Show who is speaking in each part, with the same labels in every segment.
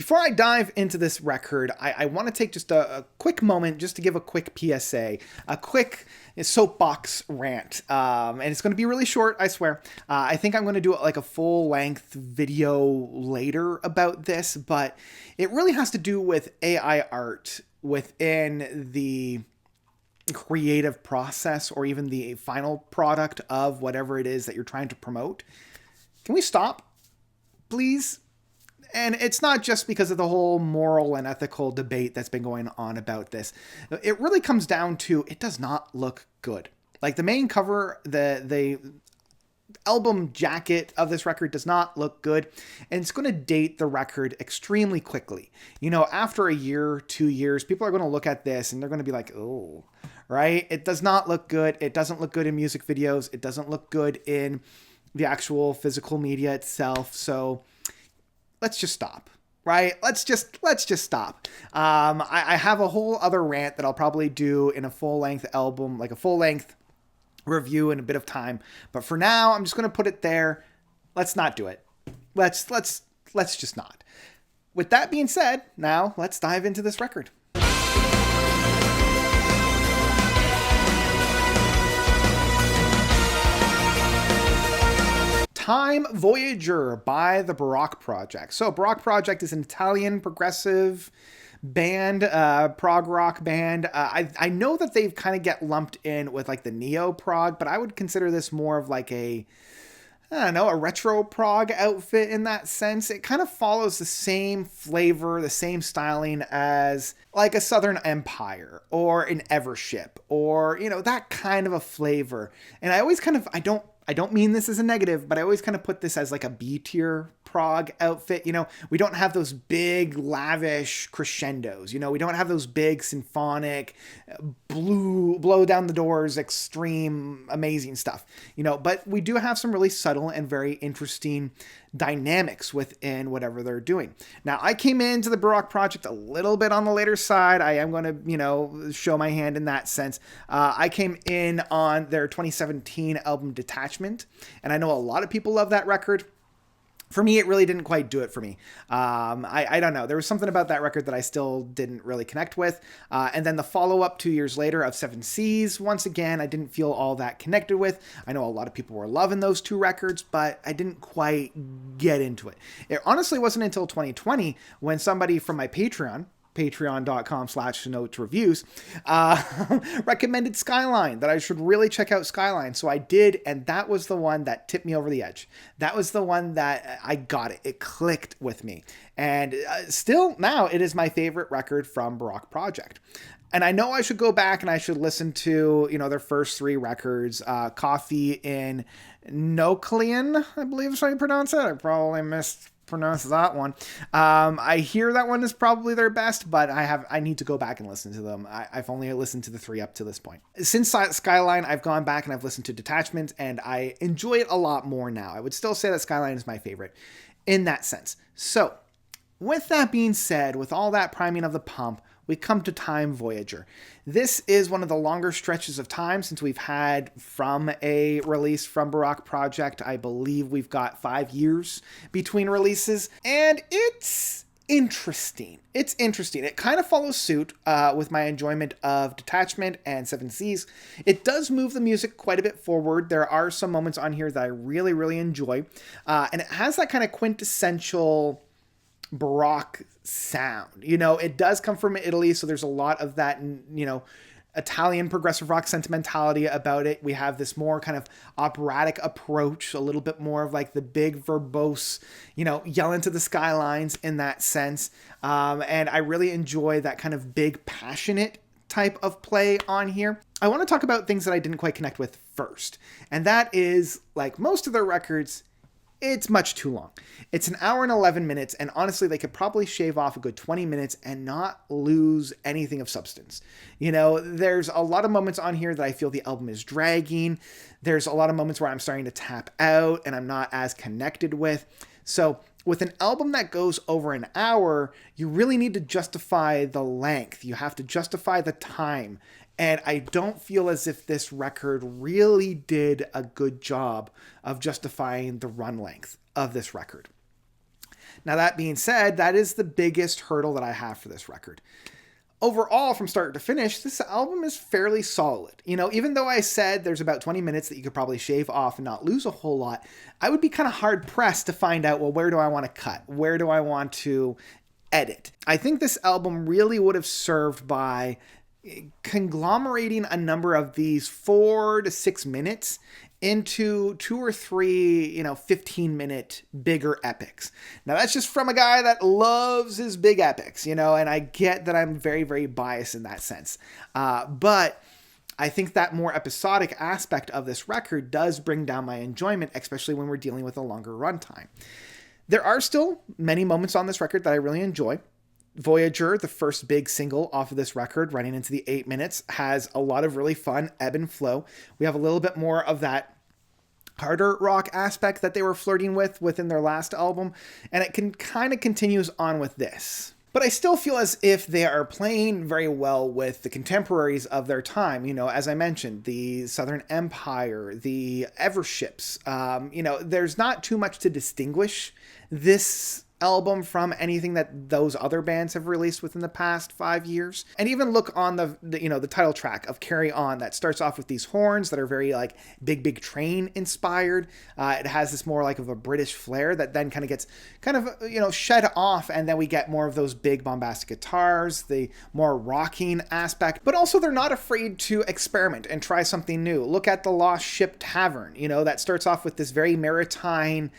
Speaker 1: Before I dive into this record, I want to take just a quick moment just to give a quick PSA, a quick soapbox rant. And it's going to be really short, I swear. I think I'm going to do like a full-length video later about this, but it really has to do with AI art within the creative process or even the final product of whatever it is that you're trying to promote. Can we stop, please? And it's not just because of the whole moral and ethical debate that's been going on about this. It really comes down to it does not look good. Like the main cover, the album jacket of this record does not look good, and it's going to date the record extremely quickly. You know, after a year, 2 years, people are going to look at this and they're going to be like, oh, right? It does not look good. It doesn't look good in music videos. It doesn't look good in the actual physical media itself. So let's just stop, right? Let's just stop. I have a whole other rant that I'll probably do in a full-length album, like a full-length review in a bit of time. But for now, I'm just going to put it there. Let's not do it. Let's just not. With that being said, now let's dive into this record. Time Voyager by the Barock Project. So Barock Project is an Italian progressive band, prog rock band. I know that they've kind of get lumped in with like the neo prog, but I would consider this more of like a retro prog outfit in that sense. It kind of follows the same flavor, the same styling as like a Southern Empire or an Evership or, you know, that kind of a flavor. And I always I don't mean this as a negative, but I always kind of put this as like a B-tier prog outfit. You know, we don't have those big, lavish crescendos. You know, we don't have those big symphonic, blow down the doors, extreme, amazing stuff. You know, but we do have some really subtle and very interesting dynamics within whatever they're doing. Now, I came into the Barock Project a little bit on the later side. I am going to, you know, show my hand in that sense. I came in on their 2017 album Detachment, and I know a lot of people love that record. For me, it really didn't quite do it for me. I don't know. There was something about that record that I still didn't really connect with. And then the follow-up 2 years later of Seven Seas, once again, I didn't feel all that connected with. I know a lot of people were loving those two records, but I didn't quite get into it. It honestly wasn't until 2020 when somebody from my patreon.com/notes-reviews, recommended Skyline, that I should really check out Skyline. So I did, and that was the one that tipped me over the edge. That was the one that I got it. It clicked with me. And still now it is my favorite record from Barock Project. And I know I should go back and I should listen to, you know, their first three records, Coffee in Noclean, I believe is how you pronounce it. I probably mispronounce that one. I hear that one is probably their best, but I need to go back and listen to them. I've only listened to the three up to this point. Since Skyline, I've gone back and I've listened to Detachment, and I enjoy it a lot more now. I would still say that Skyline is my favorite in that sense. So with that being said, with all that priming of the pump, we come to Time Voyager. This is one of the longer stretches of time since we've had from a release from Barock Project. I believe we've got 5 years between releases, and it's interesting. It's interesting. It kind of follows suit with my enjoyment of Detachment and Seven Seas. It does move the music quite a bit forward. There are some moments on here that I really, really enjoy, and it has that kind of quintessential Baroque sound. You know, it does come from Italy, so there's a lot of that, you know, Italian progressive rock sentimentality about it. We have this more kind of operatic approach, a little bit more of like the big verbose, you know, yell into the skylines in that sense. And I really enjoy that kind of big, passionate type of play on here. I want to talk about things that I didn't quite connect with first. And that is, like most of their records, it's much too long. It's an hour and 11 minutes, and honestly, they could probably shave off a good 20 minutes and not lose anything of substance. You know, there's a lot of moments on here that I feel the album is dragging. There's a lot of moments where I'm starting to tap out and I'm not as connected with. So with an album that goes over an hour, you really need to justify the length. You have to justify the time. And I don't feel as if this record really did a good job of justifying the run length of this record. Now, that being said, that is the biggest hurdle that I have for this record. Overall, from start to finish, this album is fairly solid. You know, even though I said there's about 20 minutes that you could probably shave off and not lose a whole lot, I would be kind of hard pressed to find out, well, where do I want to cut? Where do I want to edit? I think this album really would have served by conglomerating a number of these 4 to 6 minutes into 2 or 3, 15-minute bigger epics. Now, that's just from a guy that loves his big epics, and I get that I'm very, very biased in that sense. But I think that more episodic aspect of this record does bring down my enjoyment, especially when we're dealing with a longer runtime. There are still many moments on this record that I really enjoy. Voyager, the first big single off of this record, running into the 8 minutes, has a lot of really fun ebb and flow. We have a little bit more of that harder rock aspect that they were flirting with within their last album, and it kind of continues on with this. But I still feel as if they are playing very well with the contemporaries of their time. As I mentioned, the Southern Empire, the Everships. There's not too much to distinguish this album from anything that those other bands have released within the past 5 years. And even look on the title track of Carry On, that starts off with these horns that are very like big train inspired. It has this more like of a British flair that then kind of gets shed off, and then we get more of those big bombastic guitars, the more rocking aspect. But also they're not afraid to experiment and try something new. Look at the Lost Ship Tavern, that starts off with this very maritime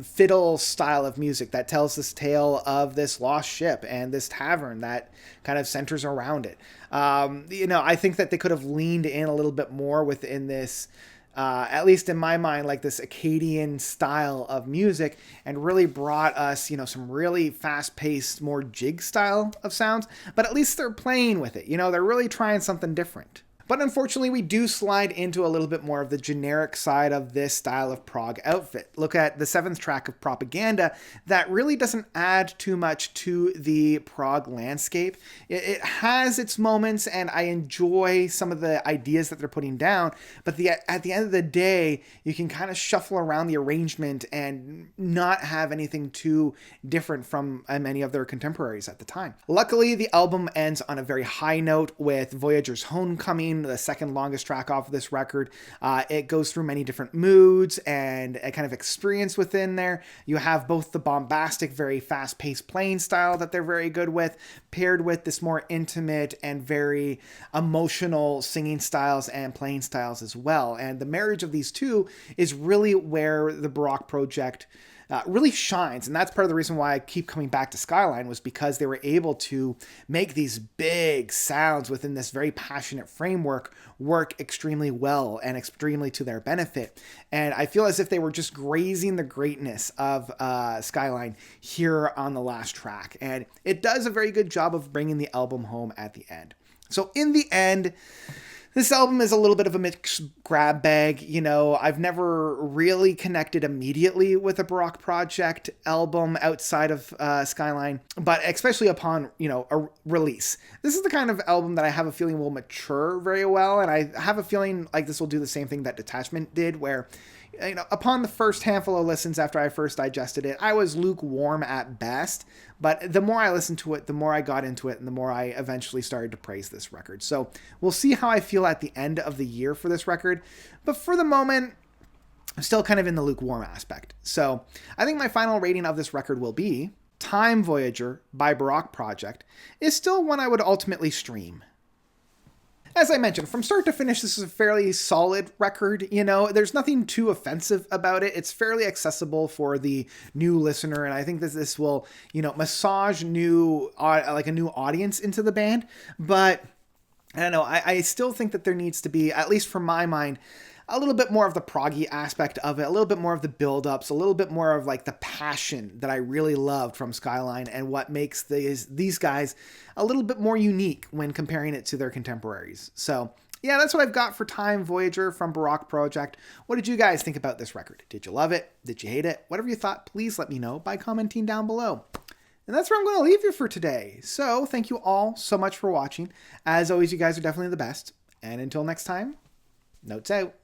Speaker 1: fiddle style of music that tells this tale of this lost ship and this tavern that kind of centers around it. I think that they could have leaned in a little bit more within this, at least in my mind, like this Acadian style of music, and really brought us, some really fast-paced, more jig style of sounds. But at least they're playing with it. They're really trying something different. But unfortunately, we do slide into a little bit more of the generic side of this style of prog outfit. Look at the 7th track of Propaganda. That really doesn't add too much to the prog landscape. It has its moments, and I enjoy some of the ideas that they're putting down. But at the end of the day, you can kind of shuffle around the arrangement and not have anything too different from many of their contemporaries at the time. Luckily, the album ends on a very high note with Voyager's Homecoming, the second longest track off of this record. It goes through many different moods and a kind of experience within there. You have both the bombastic, very fast-paced playing style that they're very good with, paired with this more intimate and very emotional singing styles and playing styles as well. And the marriage of these two is really where the Barock project really shines. And that's part of the reason why I keep coming back to Skyline, was because they were able to make these big sounds within this very passionate framework work extremely well and extremely to their benefit. And I feel as if they were just grazing the greatness of Skyline here on the last track. And it does a very good job of bringing the album home at the end. So in the end, this album is a little bit of a mixed grab bag. I've never really connected immediately with a Barock project album outside of Skyline, but especially upon, a release. This is the kind of album that I have a feeling will mature very well, and I have a feeling like this will do the same thing that Detachment did, where upon the first handful of listens after I first digested it, I was lukewarm at best. But the more I listened to it, the more I got into it, and the more I eventually started to praise this record. So we'll see how I feel at the end of the year for this record. But for the moment, I'm still kind of in the lukewarm aspect. So I think my final rating of this record will be Time Voyager by Barock Project is still one I would ultimately stream. As I mentioned, from start to finish, this is a fairly solid record. There's nothing too offensive about it. It's fairly accessible for the new listener, and I think that this will, massage a new audience into the band. But I don't know. I still think that there needs to be, at least from my mind, a little bit more of the proggy aspect of it, a little bit more of the build-ups, a little bit more of like the passion that I really loved from Skyline, and what makes these guys a little bit more unique when comparing it to their contemporaries. So yeah, that's what I've got for Time Voyager from Barock Project. What did you guys think about this record? Did you love it? Did you hate it? Whatever you thought, please let me know by commenting down below. And that's where I'm going to leave you for today. So thank you all so much for watching. As always, you guys are definitely the best. And until next time, notes out.